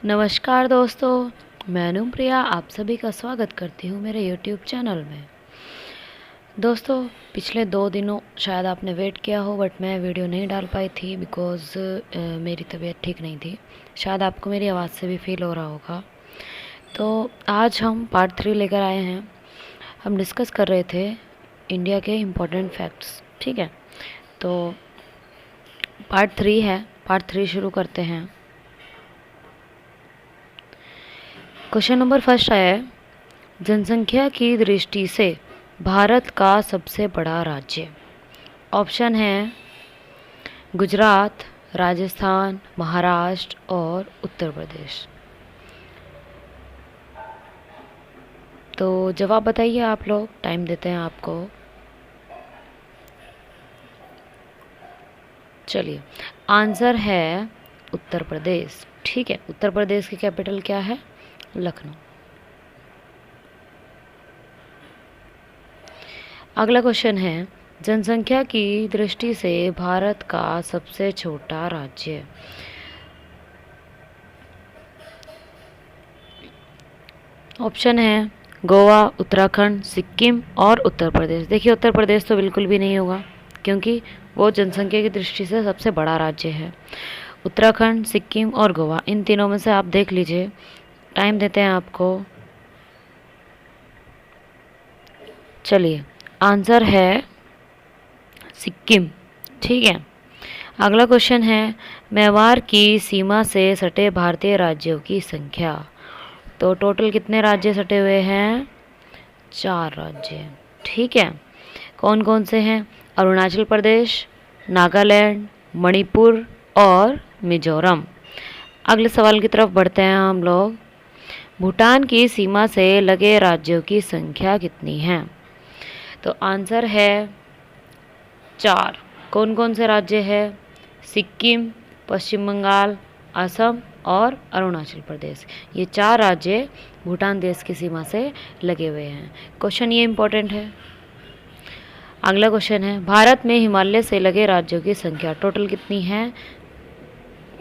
नमस्कार दोस्तों, मैं अनुप्रिया आप सभी का स्वागत करती हूँ मेरे YouTube चैनल में। दोस्तों, पिछले 2 दिनों शायद आपने वेट किया हो बट मैं वीडियो नहीं डाल पाई थी बिकॉज़ मेरी तबीयत ठीक नहीं थी। शायद आपको मेरी आवाज़ से भी फील हो रहा होगा। तो आज हम पार्ट 3 लेकर आए हैं। हम डिस्कस कर रहे थे इंडिया के इम्पोर्टेंट फैक्ट्स, ठीक है। तो पार्ट 3 है, पार्ट 3 शुरू करते हैं। क्वेश्चन नंबर फर्स्ट है, जनसंख्या की दृष्टि से भारत का सबसे बड़ा राज्य। ऑप्शन है गुजरात, राजस्थान, महाराष्ट्र और उत्तर प्रदेश। तो जवाब बताइए आप लोग, टाइम देते हैं आपको। चलिए, आंसर है उत्तर प्रदेश, ठीक है। उत्तर प्रदेश की कैपिटल क्या है? लखनऊ। अगला क्वेश्चन है, जनसंख्या की दृष्टि से भारत का सबसे छोटा राज्य। ऑप्शन है गोवा, उत्तराखंड, सिक्किम और उत्तर प्रदेश। देखिए, उत्तर प्रदेश तो बिल्कुल भी नहीं होगा क्योंकि वो जनसंख्या की दृष्टि से सबसे बड़ा राज्य है। उत्तराखंड, सिक्किम और गोवा, इन तीनों में से आप देख लीजिए। टाइम देते हैं आपको। चलिए, आंसर है सिक्किम, ठीक है। अगला क्वेश्चन है, मेवाड़ की सीमा से सटे भारतीय राज्यों की संख्या। तो टोटल कितने राज्य सटे हुए हैं? 4 राज्य, ठीक है। कौन कौन से हैं? अरुणाचल प्रदेश, नागालैंड, मणिपुर और मिजोरम। अगले सवाल की तरफ बढ़ते हैं हम लोग। भूटान की सीमा से लगे राज्यों की संख्या कितनी है? तो आंसर है 4। कौन कौन से राज्य है? सिक्किम, पश्चिम बंगाल, असम और अरुणाचल प्रदेश। ये 4 राज्य भूटान देश की सीमा से लगे हुए हैं। क्वेश्चन ये इम्पोर्टेंट है। अगला क्वेश्चन है, भारत में हिमालय से लगे राज्यों की संख्या टोटल कितनी है?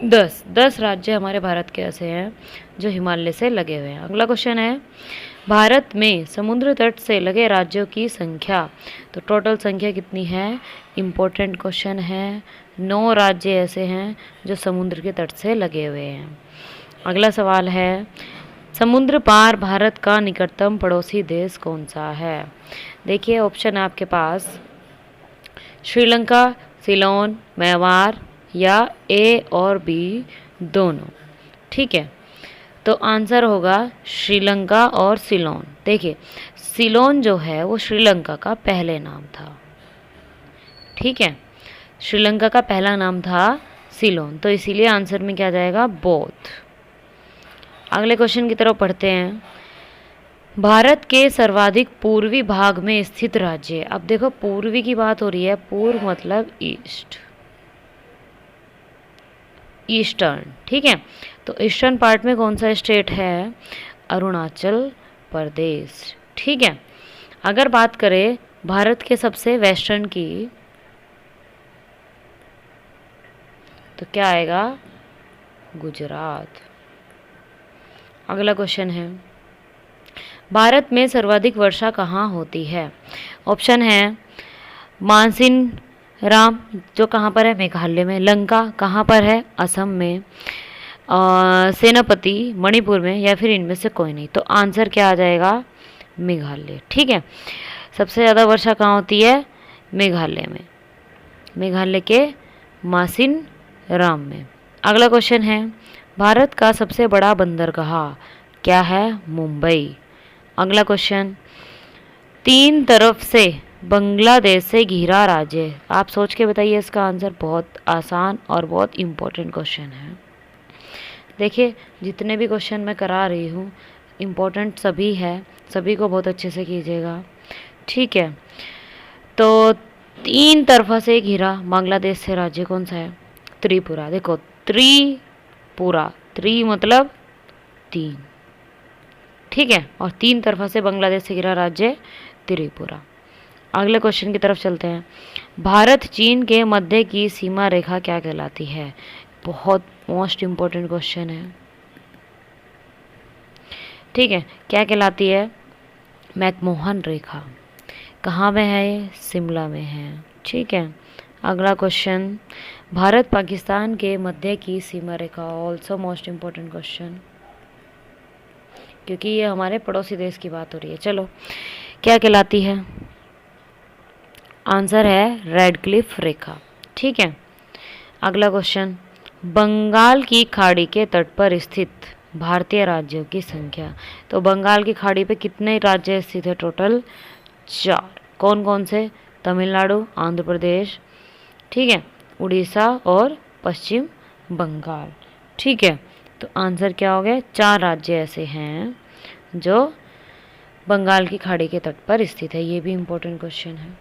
10 राज्य हमारे भारत के ऐसे हैं जो हिमालय से लगे हुए हैं। अगला क्वेश्चन है, भारत में समुद्र तट से लगे राज्यों की संख्या। तो टोटल संख्या कितनी है? इम्पोर्टेंट क्वेश्चन है। 9 राज्य ऐसे हैं जो समुद्र के तट से लगे हुए हैं। अगला सवाल है, समुद्र पार भारत का निकटतम पड़ोसी देश कौन सा है? देखिए, ऑप्शन है आपके पास श्रीलंका, सिलोन, म्यांमार या ए और बी दोनों, ठीक है। तो आंसर होगा श्रीलंका और सिलोन। देखिए, सिलोन जो है वो श्रीलंका का पहले नाम था, ठीक है। श्रीलंका का पहला नाम था सिलोन, तो इसीलिए आंसर में क्या जाएगा? बोथ। अगले क्वेश्चन की तरफ पढ़ते हैं। भारत के सर्वाधिक पूर्वी भाग में स्थित राज्य। अब देखो, पूर्वी की बात हो रही है, पूर्व मतलब ईस्ट, ईस्टर्न, ठीक है। तो ईस्टर्न पार्ट में कौन सा स्टेट है? अरुणाचल प्रदेश, ठीक है। अगर बात करें भारत के सबसे वेस्टर्न की, तो क्या आएगा? गुजरात। अगला क्वेश्चन है, भारत में सर्वाधिक वर्षा कहाँ होती है? ऑप्शन है मानसिन राम, जो कहाँ पर है? मेघालय में। लंका कहाँ पर है? असम में। सेनापति मणिपुर में, या फिर इनमें से कोई नहीं। तो आंसर क्या आ जाएगा? मेघालय, ठीक है। सबसे ज़्यादा वर्षा कहाँ होती है? मेघालय में, मेघालय के मासिन राम में। अगला क्वेश्चन है, भारत का सबसे बड़ा बंदरगाह क्या है? मुंबई। अगला क्वेश्चन, 3 तरफ से बांग्लादेश से घिरा राज्य। आप सोच के बताइए इसका आंसर। बहुत आसान और बहुत इम्पोर्टेंट क्वेश्चन है। देखिए, जितने भी क्वेश्चन मैं करा रही हूँ इम्पोर्टेंट सभी है, सभी को बहुत अच्छे से कीजिएगा, ठीक है। तो 3 तरफा से घिरा बांग्लादेश से राज्य कौन सा है? त्रिपुरा। देखो, त्रिपुरा, त्रि मतलब 3, ठीक है, और 3 तरफा से बांग्लादेश से घिरा राज्य त्रिपुरा। अगले क्वेश्चन की तरफ चलते हैं। भारत चीन के मध्य की सीमा रेखा क्या कहलाती है? बहुत मोस्ट इम्पोर्टेंट क्वेश्चन है। ठीक है, क्या कहलाती है? मैकमोहन रेखा। कहाँ में है ये? शिमला में है। ठीक है, अगला क्वेश्चन, भारत पाकिस्तान के मध्य की सीमा रेखा, ऑल्सो मोस्ट इम्पोर्टेंट क्वेश्चन, क्योंकि ये हमारे पड़ोसी देश की बात हो रही है। चलो, क्या कहलाती है? आंसर है रेड क्लिफ रेखा। ठीक है, अगला क्वेश्चन, बंगाल की खाड़ी के तट पर स्थित भारतीय राज्यों की संख्या। तो बंगाल की खाड़ी पे कितने राज्य स्थित है? टोटल 4। कौन कौन से? तमिलनाडु, आंध्र प्रदेश, ठीक है, उड़ीसा और पश्चिम बंगाल। ठीक है, तो आंसर क्या हो गया? 4 राज्य ऐसे हैं जो बंगाल की खाड़ी के तट पर स्थित है। ये भी इम्पोर्टेंट क्वेश्चन है।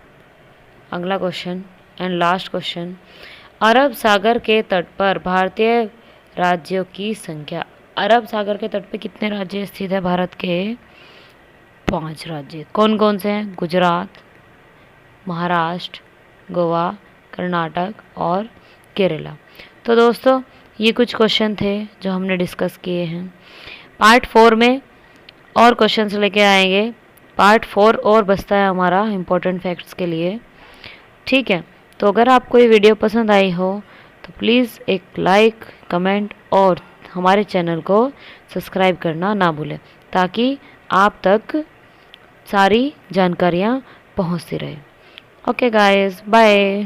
अगला क्वेश्चन एंड लास्ट क्वेश्चन, अरब सागर के तट पर भारतीय राज्यों की संख्या। अरब सागर के तट पर कितने राज्य स्थित है भारत के? 5 राज्य। कौन कौन से हैं? गुजरात, महाराष्ट्र, गोवा, कर्नाटक और केरला। तो दोस्तों, ये कुछ क्वेश्चन थे जो हमने डिस्कस किए हैं। पार्ट 4 में और क्वेश्चंस लेके आएंगे। पार्ट 4 और बचता है हमारा इम्पोर्टेंट फैक्ट्स के लिए। ठीक है, तो अगर आपको ये वीडियो पसंद आई हो तो प्लीज़ एक लाइक, कमेंट और हमारे चैनल को सब्सक्राइब करना ना भूलें, ताकि आप तक सारी जानकारियाँ पहुँचती रहे। Okay guys, bye.